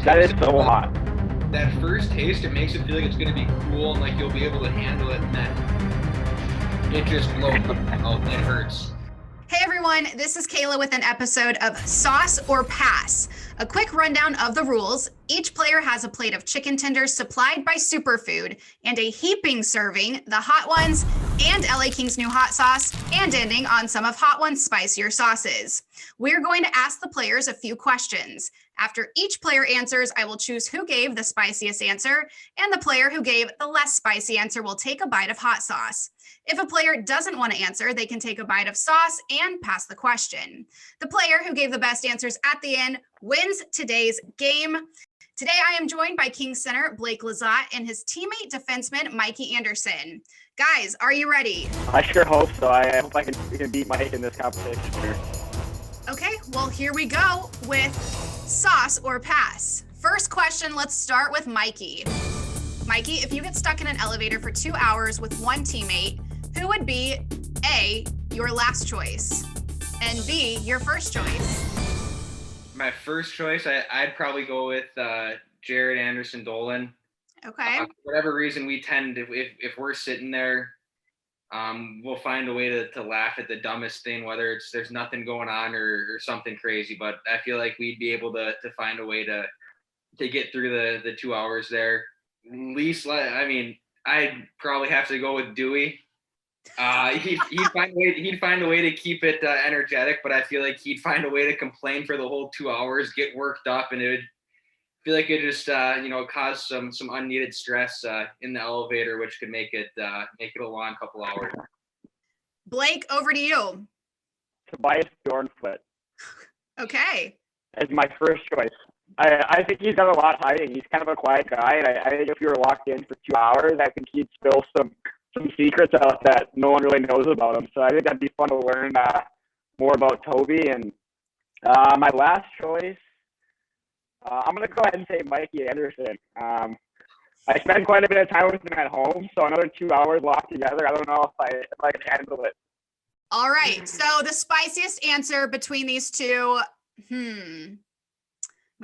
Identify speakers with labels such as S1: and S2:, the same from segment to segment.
S1: That is so hot.
S2: That first taste, it makes it feel like it's going to be cool and like you'll be able to handle it, and then it just blows up in your mouth. It hurts.
S3: Hey everyone, this is Kayla with an episode of Sauce or Pass. A quick rundown of the rules. Each player has a plate of chicken tenders supplied by Superfood and a heaping serving, the Hot Ones and LA King's new hot sauce, and ending on some of Hot One's spicier sauces. We're going to ask the players a few questions. After each player answers, I will choose who gave the spiciest answer, and the player who gave the less spicy answer will take a bite of hot sauce. If a player doesn't want to answer, they can take a bite of sauce and pass the question. The player who gave the best answers at the end wins today's game. Today, I am joined by King center Blake Lizotte and his teammate defenseman Mikey Anderson. Guys, are you ready?
S1: I sure hope so. I hope I can beat Mike in this competition here.
S3: Okay, well, here we go with Sauce or Pass. First question, let's start with Mikey. Mikey, if you get stuck in an elevator for 2 hours with one teammate, who would be A, your last choice, and B, your first choice?
S2: My first choice, I'd probably go with Jared Anderson Dolan.
S3: Okay.
S2: For whatever reason, we tend to, if we're sitting there, we'll find a way to laugh at the dumbest thing, whether it's there's nothing going on or something crazy. But I feel like we'd be able to find a way to get through the 2 hours there. I'd probably have to go with Dewey. He'd find a way to keep it energetic, but I feel like he'd find a way to complain for the whole 2 hours, get worked up, and it would feel like it just cause some unneeded stress in the elevator, which could make it a long couple hours.
S3: Blake, over to you.
S1: Tobias Dornfoot.
S3: Okay.
S1: As my first choice. I think he's got a lot hiding. He's kind of a quiet guy, and I think if you were locked in for 2 hours, I think he'd spill some secrets out that no one really knows about him. So I think that'd be fun to learn more about Toby. And my last choice, I'm going to go ahead and say Mikey Anderson. I spend quite a bit of time with him at home, so another 2 hours locked together, I don't know if I can handle it.
S3: All right, so the spiciest answer between these two, I'm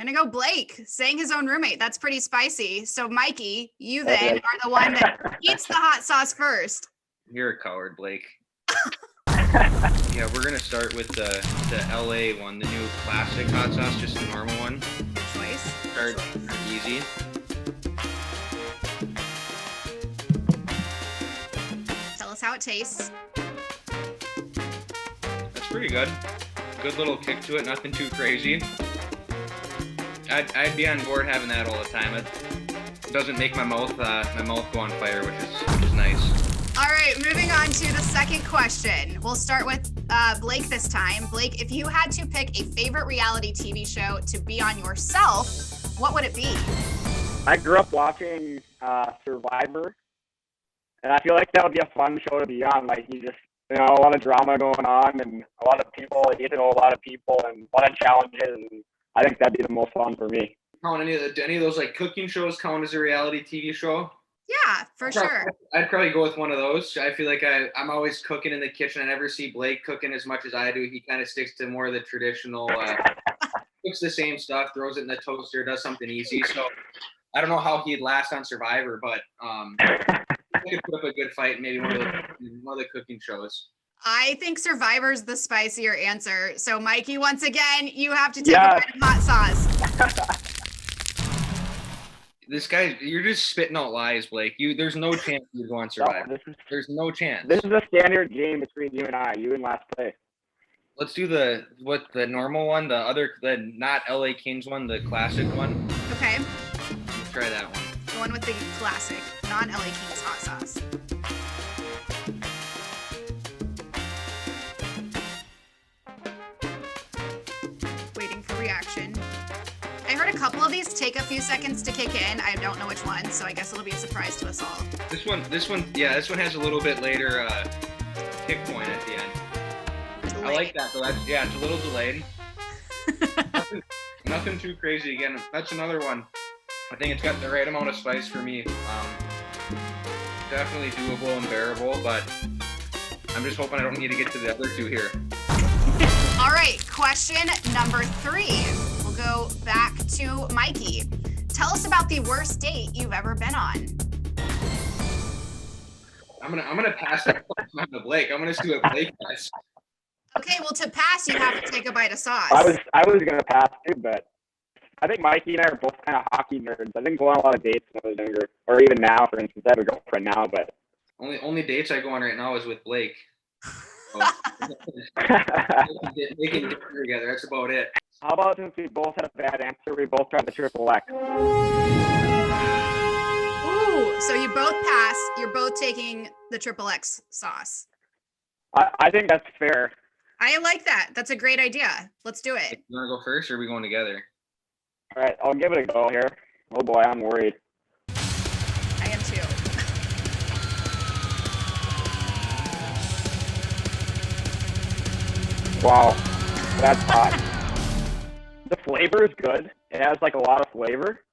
S3: going to go Blake, saying his own roommate. That's pretty spicy. So Mikey, you then are the one that eats the hot sauce first.
S2: You're a coward, Blake. Yeah, we're going to start with the LA one, the new classic hot sauce, just the normal one.
S3: Good choice.
S2: Start easy.
S3: Tell us how it tastes.
S2: That's pretty good. Good little kick to it, nothing too crazy. I'd be on board having that all the time. It doesn't make my mouth go on fire, which is nice.
S3: All right, moving on to the second question. We'll start with Blake this time. Blake, if you had to pick a favorite reality TV show to be on yourself, what would it be?
S1: I grew up watching Survivor, and I feel like that would be a fun show to be on. Like, a lot of drama going on, and a lot of people, you get to know a lot of people, and a lot of challenges, and I think that'd be the most fun for me.
S2: Count any of those like cooking shows count as a reality TV show?
S3: Yeah, for sure.
S2: I'd probably go with one of those. I feel like I'm always cooking in the kitchen. I never see Blake cooking as much as I do. He kind of sticks to more of the traditional, cooks the same stuff, throws it in the toaster, does something easy. So I don't know how he'd last on Survivor, but he could put up a good fight in maybe one of the cooking shows.
S3: I think Survivor's the spicier answer. So Mikey, once again, you have to take a bite of hot sauce.
S2: This guy, you're just spitting out lies, Blake. There's no chance you'd go on Survivor. There's no chance.
S1: This is a standard game between you and I. You in last place.
S2: Let's do the normal one, the not LA Kings one, the classic one.
S3: Okay.
S2: Let's try that one.
S3: The one with the classic, non-LA Kings hot sauce. Waiting for reaction. I heard a couple of these take a few seconds to kick in. I don't know which one, so I guess it'll be a surprise to us all.
S2: This one has a little bit later kick point at the end. I like that though. It's a little delayed. nothing too crazy. Again, that's another one. I think it's got the right amount of spice for me. Definitely doable and bearable, but I'm just hoping I don't need to get to the other two here.
S3: All right, question number 3. We'll go back to Mikey. Tell us about the worst date you've ever been on.
S2: I'm gonna pass that question on to Blake. I'm gonna see what Blake has.
S3: Okay, well, to pass, you have to take a bite of sauce.
S1: I was gonna pass too, but I think Mikey and I are both kind of hockey nerds. I didn't go on a lot of dates when I was younger, or even now, for instance. I have a girlfriend now, but
S2: only dates I go on right now is with Blake. So, making dinner together. That's about it.
S1: How about since we both had a bad answer, we both tried the triple X?
S3: Ooh, so you both pass. You're both taking the triple X sauce.
S1: I think that's fair.
S3: I like that. That's a great idea. Let's do it.
S2: You want to go first, or are we going together?
S1: All right, I'll give it a go here. Oh boy, I'm worried.
S3: I am too.
S1: Wow, that's hot. The flavor is good. It has like a lot of flavor,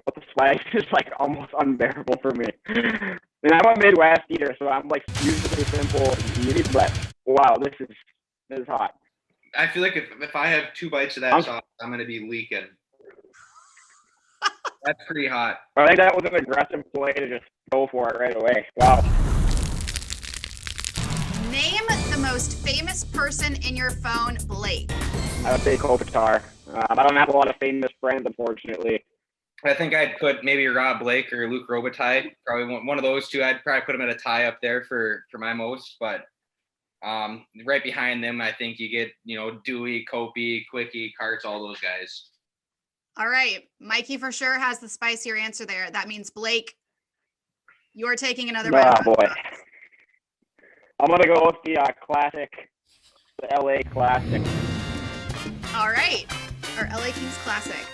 S1: but the spice is like almost unbearable for me. And I'm a Midwest eater, so I'm like usually simple and easy, but wow, this is hot.
S2: I feel like if I have 2 bites of that sauce, I'm gonna be leaking. That's pretty hot.
S1: I think that was an aggressive play to just go for it right away. Wow.
S3: Name the most famous person in your phone, Blake.
S1: I would say Kopitar. I don't have a lot of famous friends, unfortunately.
S2: I think I'd put maybe Rob Blake or Luke Robitaille. Probably one of those two. I'd probably put them at a tie up there for my most. But right behind them, I think you get, Dewey, Kopi, Quickie, Karts, all those guys.
S3: All right. Mikey for sure has the spicier answer there. That means, Blake, you're taking another bite.
S1: Oh, boy. I'm going to go with the classic, the LA Classic.
S3: All right. Our LA Kings Classic.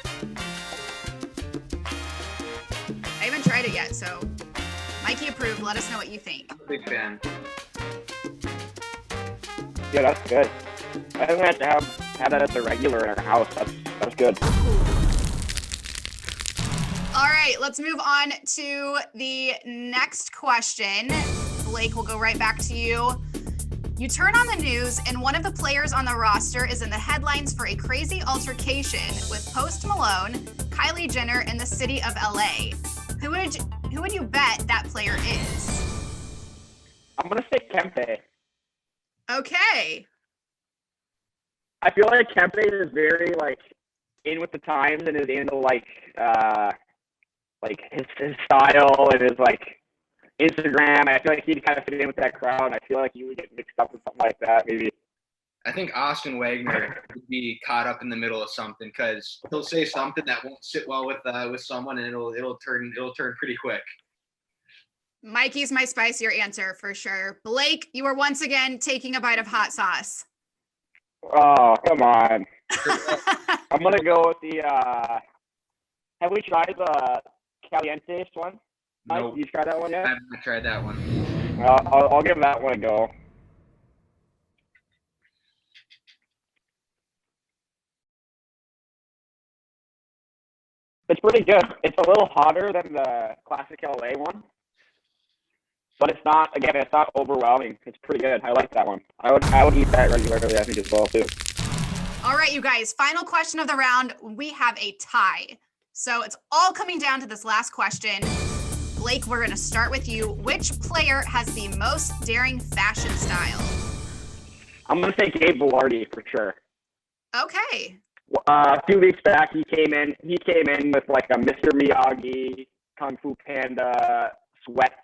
S3: I haven't tried it yet, so Mikey approved. Let us know what you think.
S2: I'm a big fan.
S1: Yeah, that's good. I think we have to have that as a regular in our house. That's good.
S3: All right, let's move on to the next question. Blake, we'll go right back to you. You turn on the news, and one of the players on the roster is in the headlines for a crazy altercation with Post Malone, Kylie Jenner, and the city of LA. Who would you bet that player is?
S1: I'm going to say Kempe.
S3: Okay.
S1: I feel like Kempe is very, in with the times and is into, his style and his, Instagram. I feel like he'd kind of fit in with that crowd. I feel like he would get mixed up with something like that, maybe.
S2: I think Austin Wagner would be caught up in the middle of something because he'll say something that won't sit well with someone, and it'll turn pretty quick.
S3: Mikey's my spicier answer for sure. Blake, you are once again taking a bite of hot sauce.
S1: Oh, come on. I'm going to go with the, have we tried the Calientes one? Mike,
S2: Nope.
S1: You tried that one yet?
S2: I haven't tried that one.
S1: I'll give that one a go. It's pretty good. It's a little hotter than the classic LA one, but it's not overwhelming. It's pretty good. I like that one. I would eat that regularly, I think, as well too.
S3: All right, you guys, final question of the round. We have a tie. So it's all coming down to this last question. Blake, we're going to start with you. Which player has the most daring fashion style?
S1: I'm going to say Gabe Velarde for sure.
S3: Okay.
S1: A few weeks back, he came in with a Mr. Miyagi, Kung Fu Panda sweats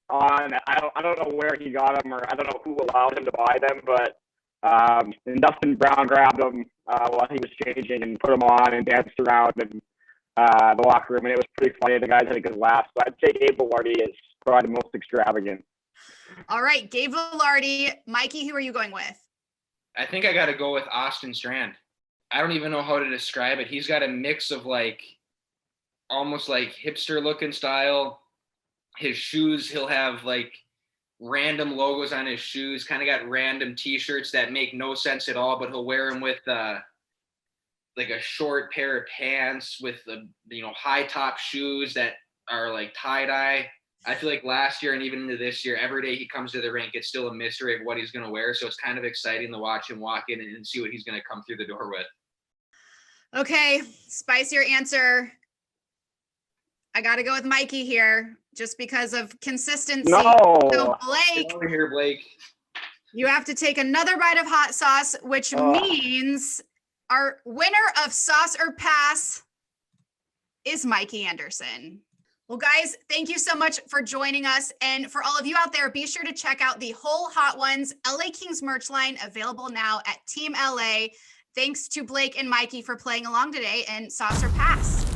S1: on. I don't know where he got them, or I don't know who allowed him to buy them, but and Dustin Brown grabbed them while he was changing and put them on and danced around in the locker room, and it was pretty funny. The guys had a good laugh, so I'd say Gabe Velarde is probably the most extravagant.
S3: All right, Gabe Velarde. Mikey, who are you going with?
S2: I think I got to go with Austin Strand. I don't even know how to describe it. He's got a mix of almost hipster looking style. His shoes, he'll have random logos on his shoes, kind of got random t-shirts that make no sense at all, but he'll wear them with a short pair of pants with high top shoes that are tie-dye. I feel like last year and even into this year, every day he comes to the rink, it's still a mystery of what he's going to wear. So it's kind of exciting to watch him walk in and see what he's going to come through the door with.
S3: Okay, spicier answer. I got to go with Mikey here just because of consistency.
S1: No.
S3: So Blake,
S2: Get over here, Blake.
S3: you have to take another bite of hot sauce, which means our winner of sauce or pass is Mikey Anderson. Well, guys, thank you so much for joining us. And for all of you out there, be sure to check out the whole Hot Ones LA Kings merch line available now at Team LA. Thanks to Blake and Mikey for playing along today in Sauce or Pass.